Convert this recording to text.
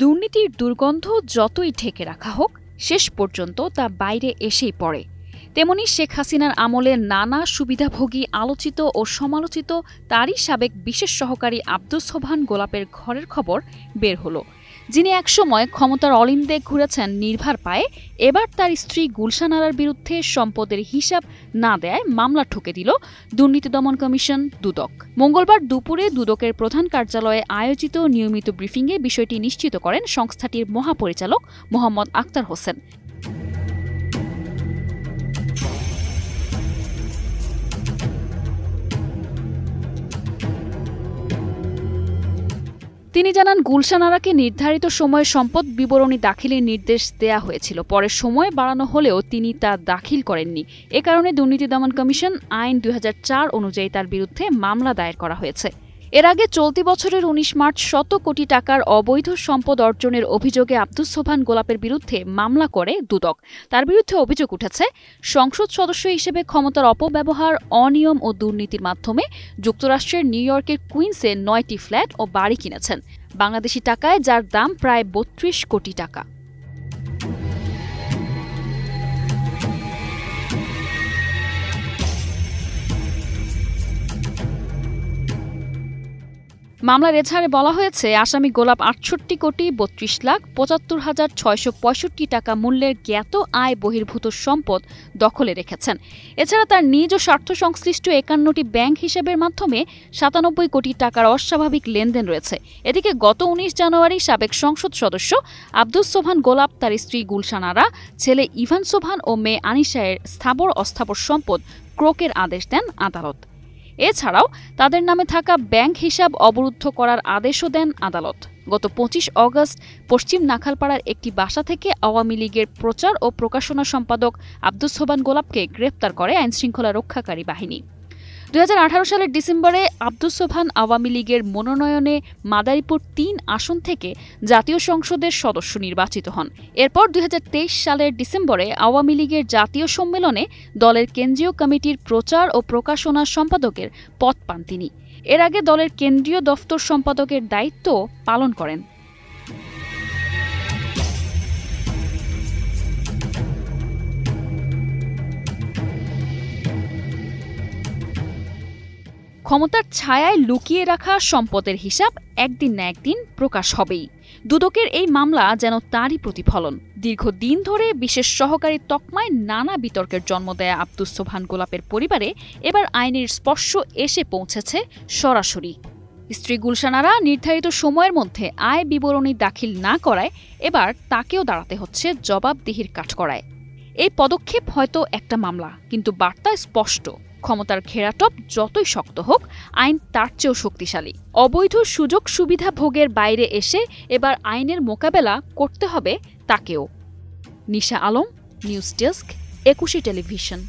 দুর্নীতির দুর্গন্ধ যতই ঢেকে রাখা হোক, শেষ পর্যন্ত তা বাইরে এসেই পড়ে। তেমনি শেখ হাসিনার আমলে নানা সুবিধাভোগী আলোচিত ও সমালোচিত তারই সাবেক বিশেষ সহকারী আব্দুস সোবহান গোলাপের ঘরের খবর বের হলো, যিনি একসময় ক্ষমতার অলিন্দে ঘুরেছেন নির্ভার পায়ে। এবার তার স্ত্রী গুলশান আরার বিরুদ্ধে সম্পদের হিসাব না দেয় মামলা ঠুকে দিল দুর্নীতি দমন কমিশন দুদক। মঙ্গলবার দুপুরে দুদকের প্রধান কার্যালয়ে আয়োজিত নিয়মিত ব্রিফিংয়ে বিষয়টি নিশ্চিত করেন সংস্থাটির মহাপরিচালক মোহাম্মদ আক্তার হোসেন। তিনি জানান, গুলশান আরাকে নির্ধারিত সময়ে সম্পদ বিবরণী দাখিলের নির্দেশ দেয়া হয়েছিল। পরে সময় বাড়ানো হলেও তিনি তা দাখিল করেননি। এ কারণে দুর্নীতি দমন কমিশন আইন ২০০৪ অনুযায়ী তার বিরুদ্ধে মামলা দায়ের করা হয়েছে। এর আগে চলতি বছরের ১৯ মার্চ শত কোটি টাকার অবৈধ সম্পদ অর্জনের অভিযোগে আব্দুস সোবহান গোলাপের বিরুদ্ধে মামলা করে দুদক। তার বিরুদ্ধে অভিযোগ উঠেছে, সংসদ সদস্য হিসেবে ক্ষমতার অপব্যবহার, অনিয়ম ও দুর্নীতির মাধ্যমে যুক্তরাষ্ট্রের নিউ ইয়র্কের কুইন্সে ৯টি ফ্ল্যাট ও বাড়ি কিনেছেন বাংলাদেশি টাকায়, যার দাম প্রায় ৩২ কোটি টাকা। মামলার এজাহারে বলা হয়েছে, আসামি গোলাপ ৬৮ কোটি ৩২ লাখ ৭৫,৬৬৫ টাকা মূল্যের জ্ঞাত আয় বহির্ভূত সম্পদ দখলে রেখেছেন। এছাড়া তার নিজ ও স্বার্থ সংশ্লিষ্ট ৫১টি ব্যাংক হিসাবের মাধ্যমে ৯৭ কোটি টাকার অস্বাভাবিক লেনদেন রয়েছে। এদিকে গত ১৯ জানুয়ারি সাবেক সংসদ সদস্য আব্দুস সোবহান গোলাপ, তার স্ত্রী গুলশান আরা, ছেলে ইভান সোবহান ও মেয়ে আনিশায়ের স্থাবর অস্থাবর সম্পদ ক্রোকের আদেশ দেন আদালত। এছাড়াও তাদের নামে থাকা ব্যাংক হিসাব অবরুদ্ধ করার আদেশও দেন আদালত। গত ২৫ অগস্ট পশ্চিম নাখালপাড়ার একটি বাসা থেকে আওয়ামী লীগের প্রচার ও প্রকাশনা সম্পাদক আব্দুস সোবহান গোলাপকে গ্রেপ্তার করে আইনশৃঙ্খলা রক্ষাকারী বাহিনী। ২০১৮ সালের ডিসেম্বরে আব্দুস সোবহান আওয়ামী লীগের মনোনয়নে মাদারীপুর ৩ আসন থেকে জাতীয় সংসদের সদস্য নির্বাচিত হন। এরপর ২০২৩ সালের ডিসেম্বরে আওয়ামী লীগের জাতীয় সম্মেলনে দলের কেন্দ্রীয় কমিটির প্রচার ও প্রকাশনা সম্পাদকের পদ পান তিনি। এর আগে দলের কেন্দ্রীয় দফতর সম্পাদকের দায়িত্ব পালন করেন। ক্ষমতার ছায়ায় লুকিয়ে রাখা সম্পদের হিসাব একদিন না একদিন প্রকাশ হবেই। দুদকের এই মামলা যেন তারই প্রতিফলন। দীর্ঘদিন ধরে বিশেষ সহকারী তকমায় নানা বিতর্কের জন্ম দেয়া আব্দুস সোবহান গোলাপের পরিবারে এবার আইনের স্পর্শ এসে পৌঁছেছে সরাসরি। স্ত্রী গুলশান আরা নির্ধারিত সময়ের মধ্যে আয় বিবরণী দাখিল না করায় এবার তাকেও দাঁড়াতে হচ্ছে জবাবদিহির কাঠগড়ায়। এই পদক্ষেপ হয়তো একটা মামলা, কিন্তু বার্তা স্পষ্ট। ক্ষমতার ঘেরাটপ যতই শক্ত হোক, আইন তার চেয়েও শক্তিশালী। অবৈধ সুযোগ সুবিধা ভোগের বাইরে এসে এবার আইনের মোকাবেলা করতে হবে তাকেও। নিশা আলম, নিউজ ডেস্ক, ২১ টেলিভিশন।